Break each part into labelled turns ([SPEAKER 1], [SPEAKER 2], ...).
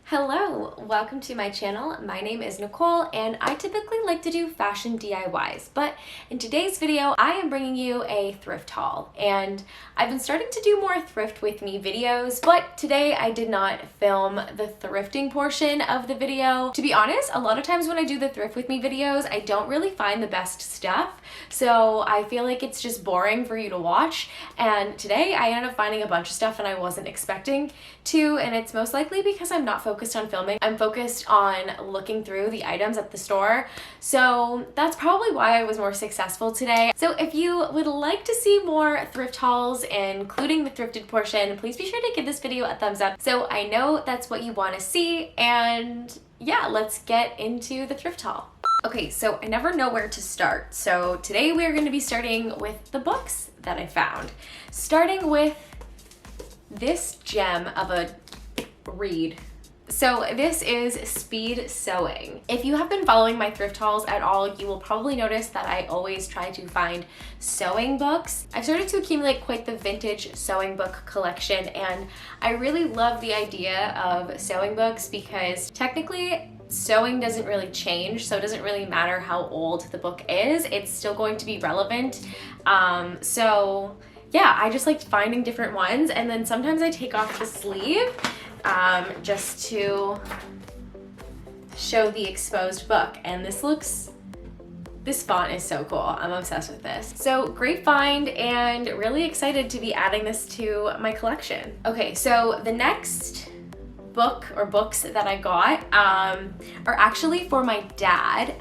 [SPEAKER 1] Hello, welcome to my channel. My name is Nicole and I typically like to do fashion DIYs, but in today's video I am bringing you a thrift haul, and I've been starting to do more thrift with me videos, but today I did not film the thrifting portion of the video. To be honest, a lot of times when I do the thrift with me videos I don't really find the best stuff, so I feel like it's just boring for you to watch, and today I ended up finding a bunch of stuff and I wasn't expecting to, and it's most likely because I'm not focused on filming. I'm focused on looking through the items at the store, so that's probably why I was more successful today. So if you would like to see more thrift hauls, including the thrifted portion, please be sure to give this video a thumbs up so I know that's what you want to see, and yeah, let's get into the thrift haul. Okay, so I never know where to start, so today we are going to be starting with the books that I found, starting with this gem of a read. So this is Speed Sewing. If you have been following my thrift hauls at all, you will probably notice that I always try to find sewing books. I've started to accumulate quite the vintage sewing book collection, and I really love the idea of sewing books because technically sewing doesn't really change, so it doesn't really matter how old the book is, it's still going to be relevant. So yeah, I just like finding different ones, and then sometimes I take off the sleeve just to show the exposed book, and this font is so cool. I'm obsessed with this. So great find and really excited to be adding this to my collection. Okay, so the next book or books that I got are actually for my dad.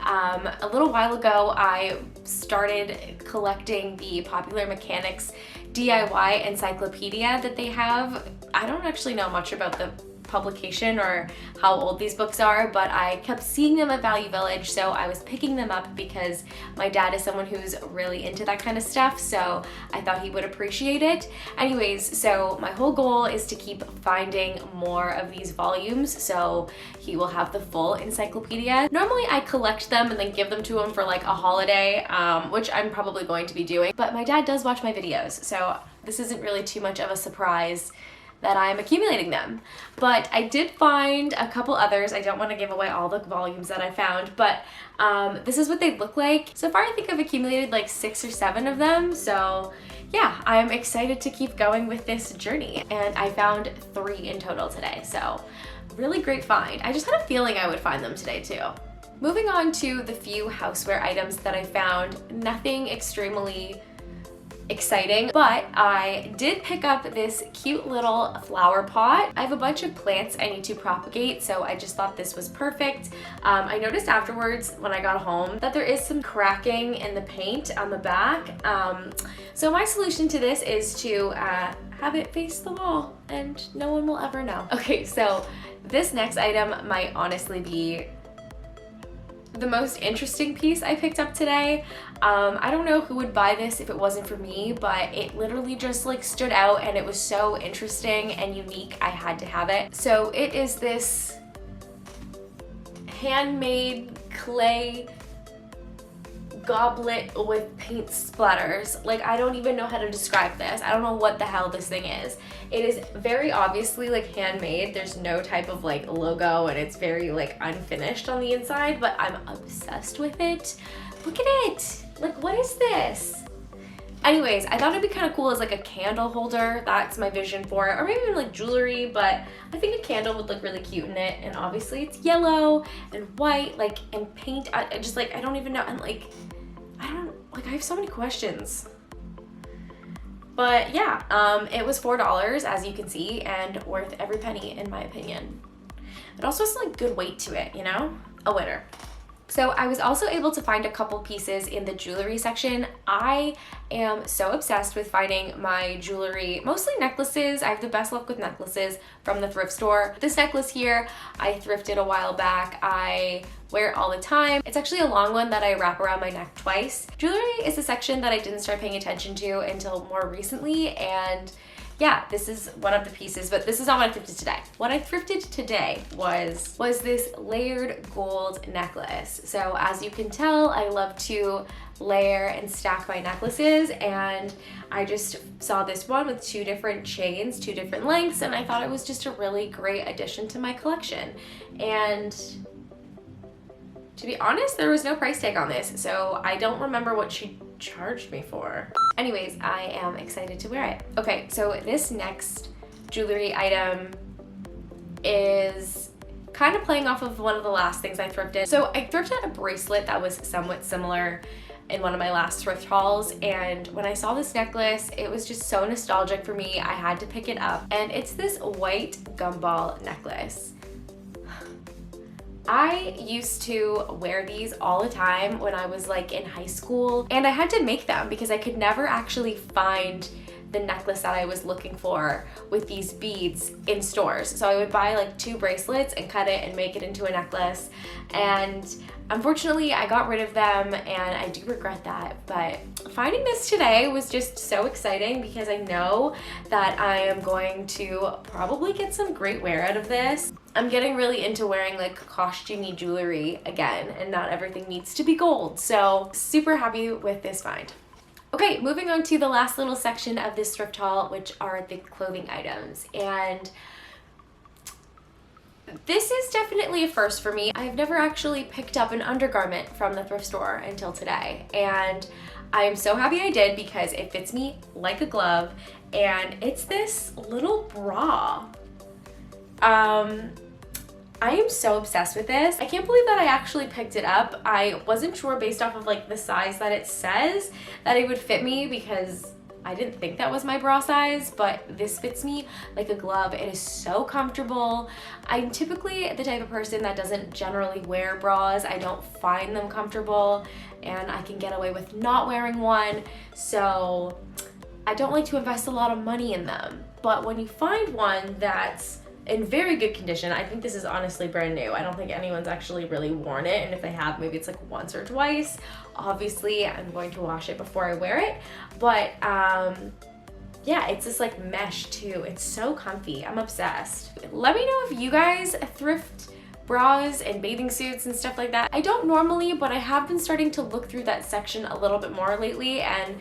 [SPEAKER 1] A little while ago I started collecting the Popular Mechanics DIY encyclopedia that they have. I don't actually know much about the publication or how old these books are, but I kept seeing them at Value Village, so I was picking them up because my dad is someone who's really into that kind of stuff, so I thought he would appreciate it. Anyways, so my whole goal is to keep finding more of these volumes, so he will have the full encyclopedia. Normally I collect them and then give them to him for like a holiday, which I'm probably going to be doing, but my dad does watch my videos, so this isn't really too much of a surprise that I'm accumulating them. But I did find a couple others. I don't want to give away all the volumes that I found, but this is what they look like. So far I think I've accumulated like 6 or 7 of them, so yeah, I'm excited to keep going with this journey, and I found 3 in total today, so really great find. I just had a feeling I would find them today too. Moving on to the few houseware items that I found, nothing extremely exciting, but I did pick up this cute little flower pot. I have a bunch of plants I need to propagate, so I just thought this was perfect. I noticed afterwards when I got home that there is some cracking in the paint on the back. So my solution to this is to have it face the wall and no one will ever know. Okay, so this next item might honestly be the most interesting piece I picked up today. I don't know who would buy this if it wasn't for me, but it literally just like stood out and it was so interesting and unique, I had to have it. So it is this handmade clay goblet with paint splatters. Like, I don't even know how to describe this. I don't know what the hell this thing is. It is very obviously like handmade. There's no type of like logo and it's very like unfinished on the inside, but I'm obsessed with it. Look at it. Like, what is this? Anyways, I thought it'd be kind of cool as like a candle holder. That's my vision for it, or maybe even like jewelry, but I think a candle would look really cute in it. And obviously it's yellow and white, like, and paint. I just like, I don't even know. And like, I have so many questions. But yeah, it was $4 as you can see, and worth every penny in my opinion. It also has like good weight to it, you know? A winner. So I was also able to find a couple pieces in the jewelry section. I am so obsessed with finding my jewelry, mostly necklaces. I have the best luck with necklaces from the thrift store. This necklace here, I thrifted a while back. I wear it all the time. It's actually a long one that I wrap around my neck twice. Jewelry is a section that I didn't start paying attention to until more recently, and yeah, this is one of the pieces, but this is not what I thrifted today. What I thrifted today was this layered gold necklace. So as you can tell, I love to layer and stack my necklaces, and I just saw this one with 2 different chains, 2 different lengths, and I thought it was just a really great addition to my collection. And to be honest, there was no price tag on this, so I don't remember what she charged me for. Anyways, I am excited to wear it. Okay, so this next jewelry item is kind of playing off of one of the last things I thrifted. So I thrifted a bracelet that was somewhat similar in one of my last thrift hauls, and when I saw this necklace, it was just so nostalgic for me. I had to pick it up, and it's this white gumball necklace. I used to wear these all the time when I was like in high school, and I had to make them because I could never actually find the necklace that I was looking for with these beads in stores. So I would buy like 2 bracelets and cut it and make it into a necklace, and unfortunately I got rid of them and I do regret that. But finding this today was just so exciting because I know that I am going to probably get some great wear out of this. I'm getting really into wearing like costumey jewelry again, and not everything needs to be gold. So super happy with this find. Okay, moving on to the last little section of this thrift haul, which are the clothing items. And this is definitely a first for me. I've never actually picked up an undergarment from the thrift store until today. And I am so happy I did because it fits me like a glove. And it's this little bra. I am so obsessed with this. I can't believe that I actually picked it up. I wasn't sure based off of like the size that it says that it would fit me because I didn't think that was my bra size, but this fits me like a glove. It is so comfortable. I'm typically the type of person that doesn't generally wear bras. I don't find them comfortable, and I can get away with not wearing one. So I don't like to invest a lot of money in them. But when you find one that's in very good condition, I think this is honestly brand new. I don't think anyone's actually really worn it, and if they have, maybe it's like once or twice. Obviously, I'm going to wash it before I wear it, but yeah, it's this like mesh too. It's so comfy. I'm obsessed. Let me know if you guys thrift bras and bathing suits and stuff like that. I don't normally, but I have been starting to look through that section a little bit more lately, and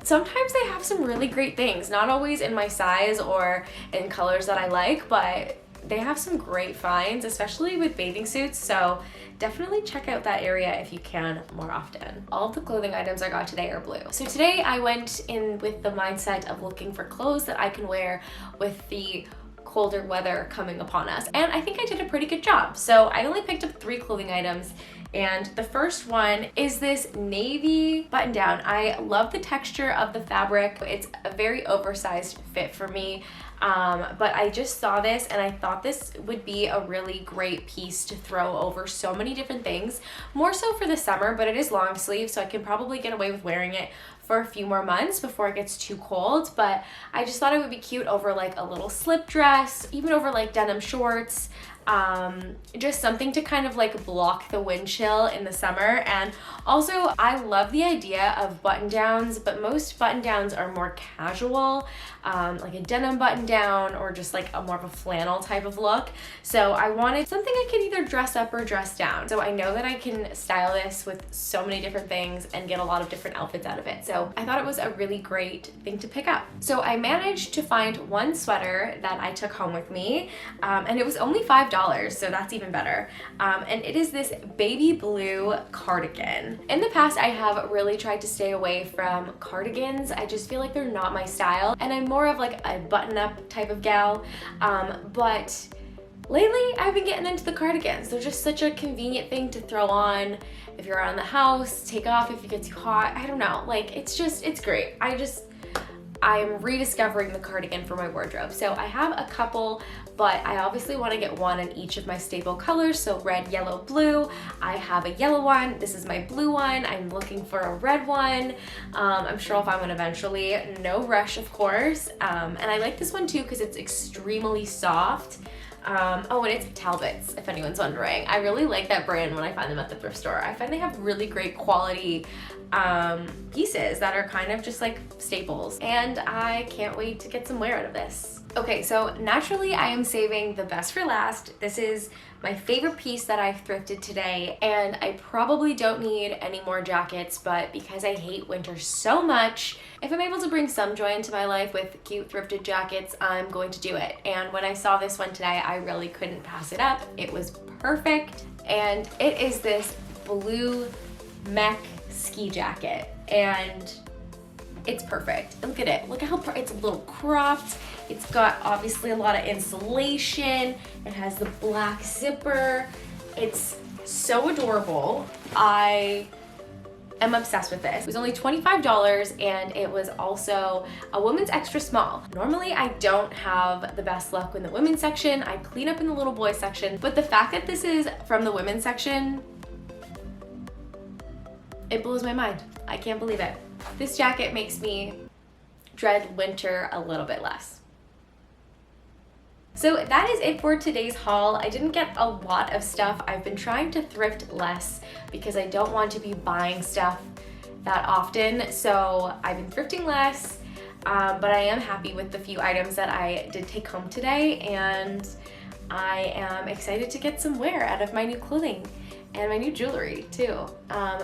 [SPEAKER 1] sometimes they have some really great things, not always in my size or in colors that I like, but they have some great finds, especially with bathing suits, so definitely check out that area if you can more often. All of the clothing items I got today are blue. So today I went in with the mindset of looking for clothes that I can wear with the colder weather coming upon us, and I think I did a pretty good job. So I only picked up 3 clothing items, and the first one is this navy button down. I love the texture of the fabric. It's a very oversized fit for me, but I just saw this and I thought this would be a really great piece to throw over so many different things, more so for the summer, but it is long sleeve, so I can probably get away with wearing it for a few more months before it gets too cold. But I just thought it would be cute over like a little slip dress, even over like denim shorts. Just something to kind of like block the wind chill in the summer. And also I love the idea of button downs, but most button downs are more casual, like a denim button down or just like a more of a flannel type of look. So I wanted something I could either dress up or dress down. So I know that I can style this with so many different things and get a lot of different outfits out of it. So I thought it was a really great thing to pick up. So I managed to find one sweater that I took home with me, and it was only $5, so that's even better. And it is this baby blue cardigan. In the past, I have really tried to stay away from cardigans. I just feel like they're not my style, and I'm more of like a button-up type of gal. But lately, I've been getting into the cardigans. They're just such a convenient thing to throw on if you're around the house, take off if you get too hot. I don't know, like it's great. I'm rediscovering the cardigan for my wardrobe. So I have a couple, but I obviously want to get one in each of my staple colors. So red, yellow, blue. I have a yellow one. This is my blue one. I'm looking for a red one. I'm sure I'll find one eventually. No rush, of course. And I like this one too because it's extremely soft. Oh, and it's Talbot's, if anyone's wondering. I really like that brand when I find them at the thrift store. I find they have really great quality pieces that are kind of just like staples, and I can't wait to get some wear out of this. Okay, so naturally I am saving the best for last. This is my favorite piece that I thrifted today, and I probably don't need any more jackets, but because I hate winter so much, if I'm able to bring some joy into my life with cute thrifted jackets, I'm going to do it. And when I saw this one today, I really couldn't pass it up. It was perfect, and it is this blue mech ski jacket, and it's perfect. Look at it. Look at how it's a little cropped. It's got obviously a lot of insulation. It has the black zipper. It's so adorable. I am obsessed with this. It was only $25 and it was also a women's extra small. Normally I don't have the best luck in the women's section. I clean up in the little boy section, but the fact that this is from the women's section, it blows my mind. I can't believe it. This jacket makes me dread winter a little bit less. So that is it for today's haul. I didn't get a lot of stuff. I've been trying to thrift less because I don't want to be buying stuff that often. So I've been thrifting less, but I am happy with the few items that I did take home today, and I am excited to get some wear out of my new clothing and my new jewelry too.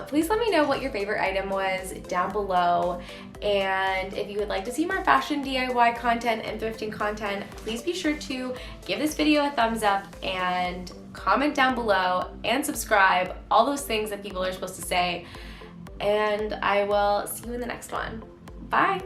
[SPEAKER 1] Please let me know what your favorite item was down below, and if you would like to see more fashion DIY content and thrifting content, please be sure to give this video a thumbs up and comment down below and subscribe, all those things that people are supposed to say, and I will see you in the next one. Bye!